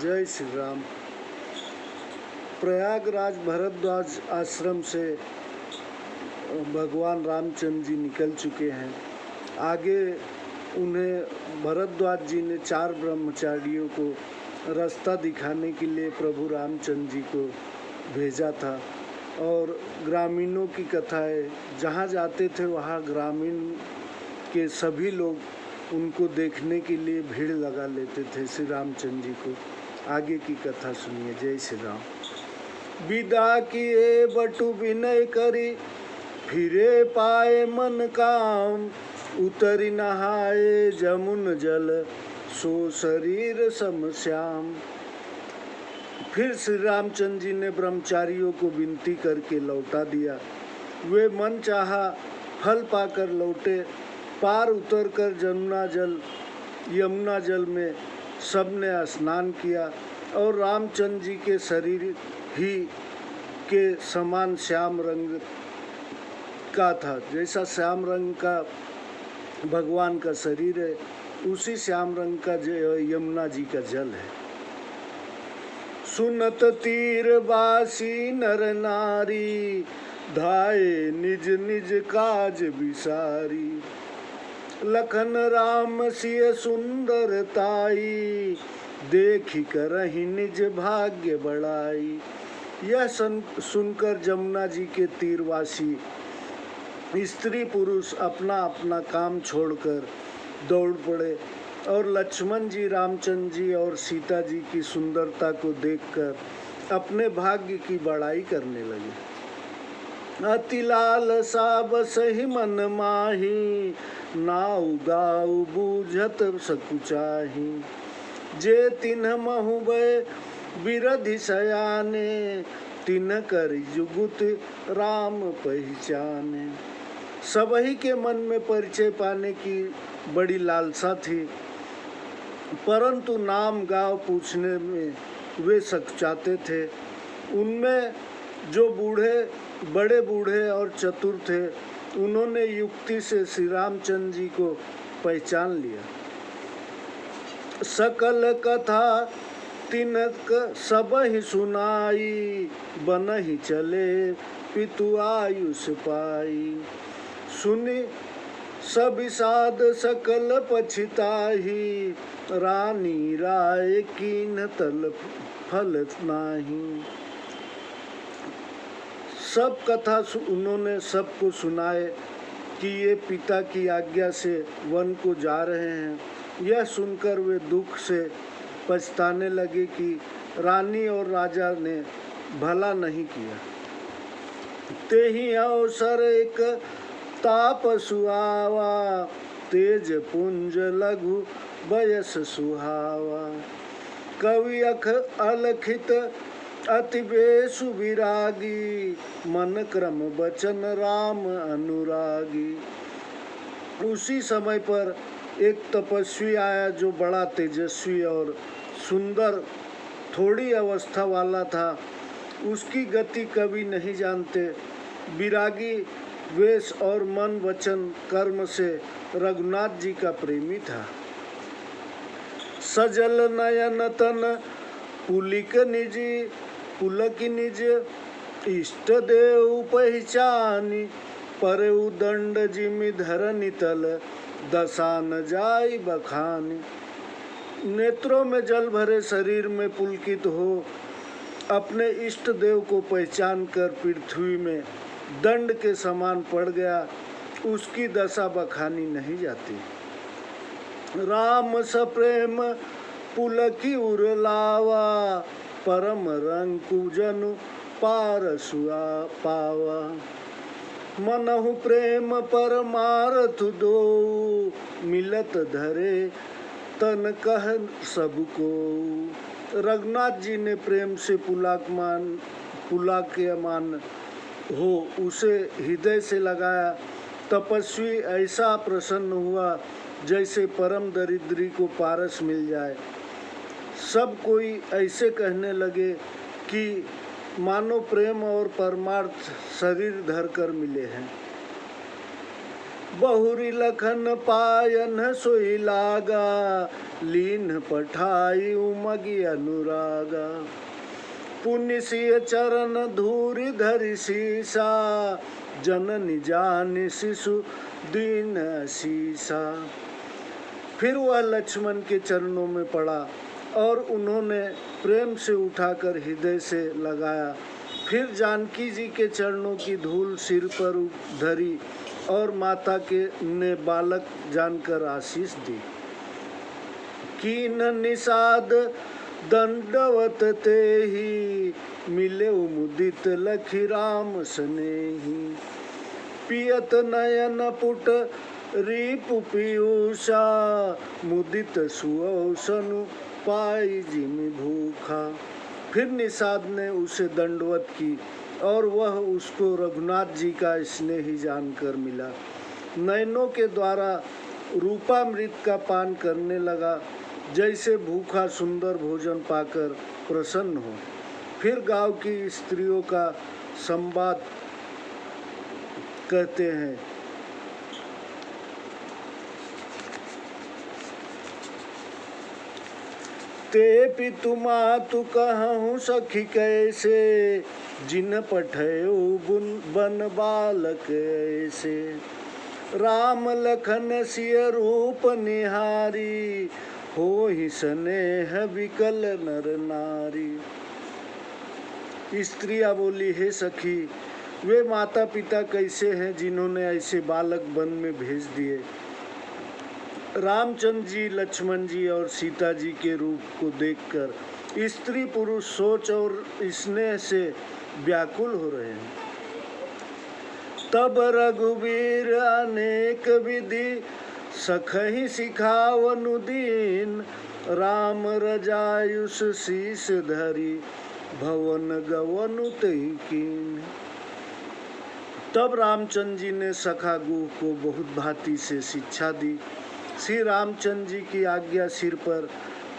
जय श्री राम। प्रयागराज भरद्वाज आश्रम से भगवान रामचंद्र जी निकल चुके हैं। आगे उन्हें भरद्वाज जी ने 4 ब्रह्मचारियों को रास्ता दिखाने के लिए प्रभु रामचंद्र जी को भेजा था। और ग्रामीणों की कथा है, जहाँ जाते थे वहाँ ग्रामीण के सभी लोग उनको देखने के लिए भीड़ लगा लेते थे श्री रामचंद्र जी को। आगे की कथा सुनिए। जय श्री राम। विदा किए बटु विनय करी, फिरे पाए मन काम, उतरी नहाए जमुन जल, सो शरीर सम श्याम। फिर श्री रामचंद्र जी ने ब्रह्मचारियों को विनती करके लौटा दिया। वे मन चाहा फल पाकर लौटे। पार उतरकर यमुना जल में सबने स्नान किया और रामचंद्र जी के शरीर ही के समान श्याम रंग का था। जैसा श्याम रंग का भगवान का शरीर है, उसी श्याम रंग का यमुना जी का जल है। सुनत तीर बासी नर नारी, धाये निज निज काज बिसारी। लखन राम सिय सुंदरताई, देखी करहि निज भाग्य बढ़ाई। यह सुनकर जमुना जी के तीरवासी स्त्री पुरुष अपना अपना काम छोड़कर दौड़ पड़े और लक्ष्मण जी, रामचंद्र जी और सीता जी की सुंदरता को देखकर अपने भाग्य की बड़ाई करने लगे। अति लालसा बसहि मन माही, नाउ गाउ बूझत सकुचाही। जे तिन्ह महु भय बिरधि सयाने, तिन्ह कर जुगुत राम पहचाने। सबही के मन में परिचय पाने की बड़ी लालसा थी, परंतु नाम गाँव पूछने में वे सकुचाते थे। उनमें जो बड़े बूढ़े और चतुर थे, उन्होंने युक्ति से श्री रामचंद्र जी को पहचान लिया। सकल कथा तिनक सब ही सुनाई, बन ही चले पितु आयुष पाई। सुनी सब साध सकल पछिताही, रानी राय कीन तल फल नाही। सब कथा उन्होंने सबको सुनाए कि ये पिता की आज्ञा से वन को जा रहे हैं। यह सुनकर वे दुख से पछताने लगे कि रानी और राजा ने भला नहीं किया। ते ही अवसर एक ताप सुहावा, तेज पुंज लघु बयस सुहावा। कवि अख अलखित अति बेसु विरागी, मन क्रम बचन राम अनुरागी। उसी समय पर एक तपस्वी आया जो बड़ा तेजस्वी और सुंदर थोड़ी अवस्था वाला था। उसकी गति कभी नहीं जानते। विरागी वेश और मन वचन कर्म से रघुनाथ जी का प्रेमी था। सजल नयन तन पुलक निज, इष्ट देव पहचानी। पर उदंड जिमि धरनि तल, दशा न जाई बखानी। नेत्रों में जल भरे शरीर में पुलकित हो अपने इष्ट देव को पहचान कर पृथ्वी में दंड के समान पड़ गया। उसकी दशा बखानी नहीं जाती। राम सप्रेम पुलकी उरलावा, परम रंकु जनु पारसुआ पावा। मनहु प्रेम परमारथ दो, मिलत धरे तन कह सबको। रघुनाथ जी ने प्रेम से पुलाक्यमान हो उसे हृदय से लगाया। तपस्वी ऐसा प्रसन्न हुआ जैसे परम दरिद्री को पारस मिल जाए। सब कोई ऐसे कहने लगे कि मानो प्रेम और परमार्थ शरीर धर कर मिले हैं। बहुरी लखन पायन सोई लागा, लीन पठाई उमगी अनुरागा। पुण्य सिय चरण धूरि धरि सीसा, जननी जान शिशु दीन शीसा। फिर वह लक्ष्मण के चरणों में पड़ा और उन्होंने प्रेम से उठाकर हृदय से लगाया। फिर जानकी जी के चरणों की धूल सिर पर धरी और माता के ने बालक जानकर आशीष दी। कीन निषाद दंडवत तेहि, मिले मुदित लखी राम स्नेही। पियत नयन पुट रिपु पीयूषा, मुदित सुअवसनु पाई जिमि भूखा। फिर निषाद ने उसे दंडवत की और वह उसको रघुनाथ जी का स्नेही जानकर मिला। नयनों के द्वारा रूपामृत का पान करने लगा, जैसे भूखा सुंदर भोजन पाकर प्रसन्न हो। फिर गांव की स्त्रियों का संवाद कहते हैं। ते पितु मातु कहूँ सखी कैसे, जिन पठयो बन बालक ऐसे। राम लखन सिय रूप निहारी, होहि स्नेह विकल नर नारी। स्त्रियां बोली, हे सखी, वे माता पिता कैसे हैं जिन्होंने ऐसे बालक वन में भेज दिए। रामचंद्र जी, लक्ष्मण जी और सीता जी के रूप को देखकर स्त्री पुरुष सोच और स्नेह से व्याकुल हो रहे हैं। तब रघुवीर अनेक विधि, सखहि सिखावनु दीन। राम रजायुष शीस धरी, भवन गवनु तहि कीन। तब रामचंद्र जी ने सखा गुह को बहुत भांति से शिक्षा दी। श्री रामचंद्र जी की आज्ञा सिर पर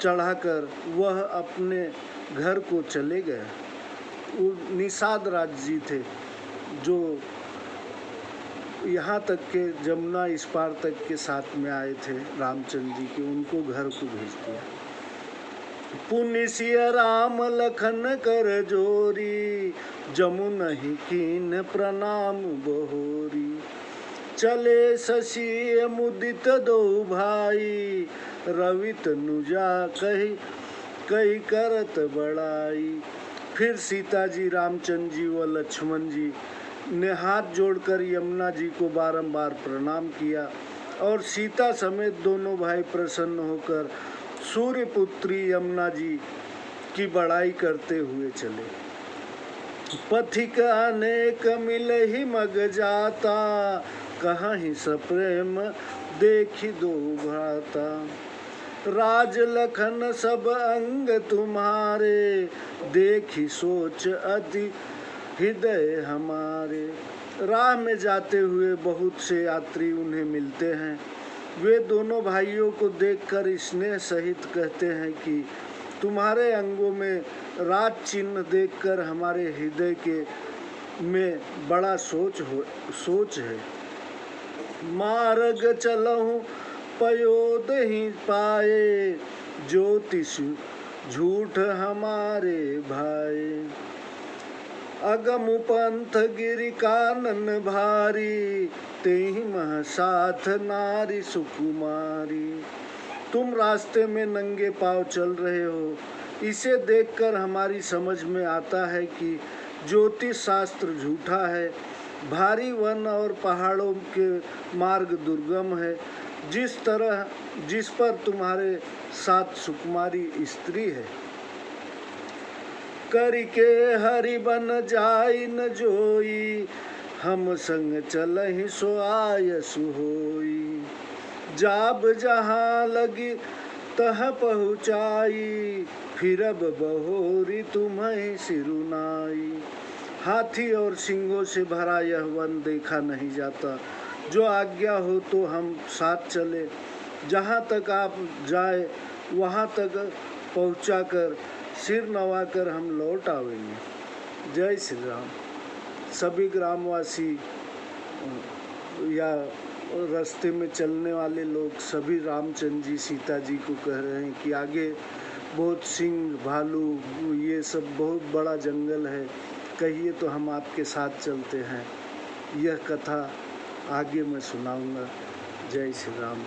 चढ़ाकर वह अपने घर को चले गए। वो निषाद राज जी थे जो यहाँ तक के जमुना इस पार तक के साथ में आए थे रामचंद्र जी के, उनको घर को भेज दिया। पुनि सिय राम लखन कर जोरी, जमुनहि कीन प्रणाम बहोरी। चले शशि मुदित दो भाई, रवि तनुजा कही कही करत बड़ाई। फिर सीता जी, रामचंद्र जी व लक्ष्मण जी ने हाथ जोड़कर यमुना जी को बारंबार प्रणाम किया और सीता समेत दोनों भाई प्रसन्न होकर सूर्य पुत्री यमुना जी की बड़ाई करते हुए चले। पथिक अनेक मिलहि मग जाता, कहीं सप्रेम देखी दो भ्राता। राज लखन सब अंग तुम्हारे, देखी सोच अति हृदय हमारे। राह में जाते हुए बहुत से यात्री उन्हें मिलते हैं। वे दोनों भाइयों को देखकर स्नेह सहित कहते हैं कि तुम्हारे अंगों में राज चिन्ह देखकर हमारे हृदय के में बड़ा सोच है। मार्ग चलहु पयोद ही पाए, ज्योतिष झूठ हमारे भाई। अगम पंथ गिरि कानन भारी, तेहि मह साथ नारी सुकुमारी। तुम रास्ते में नंगे पांव चल रहे हो, इसे देखकर हमारी समझ में आता है कि ज्योतिष शास्त्र झूठा है। भारी वन और पहाड़ों के मार्ग दुर्गम है, जिस पर तुम्हारे साथ सुकुमारी स्त्री है। करिके हरि बन जाई न जोई, हम संग चलहि सो आयसु होई। जाब जहाँ लगी तह पहुँचाई, फिरब बहोरी तुम्हें सिरुनाई। हाथी और सिंहों से भरा यह वन देखा नहीं जाता, जो आज्ञा हो तो हम साथ चले। जहाँ तक आप जाए वहाँ तक पहुँचाकर सिर नवाकर हम लौट आवेंगे। जय श्री राम। सभी ग्रामवासी या और रास्ते में चलने वाले लोग सभी रामचंद्र जी सीता जी को कह रहे हैं कि आगे बहुत सिंह भालू ये सब बहुत बड़ा जंगल है, कहिए तो हम आपके साथ चलते हैं। यह कथा आगे मैं सुनाऊंगा। जय श्री राम।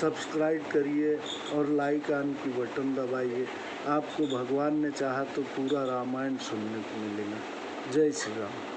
सब्सक्राइब करिए और लाइक आन की बटन दबाइए। आपको भगवान ने चाहा तो पूरा रामायण सुनने को मिलेगा। जय श्री राम।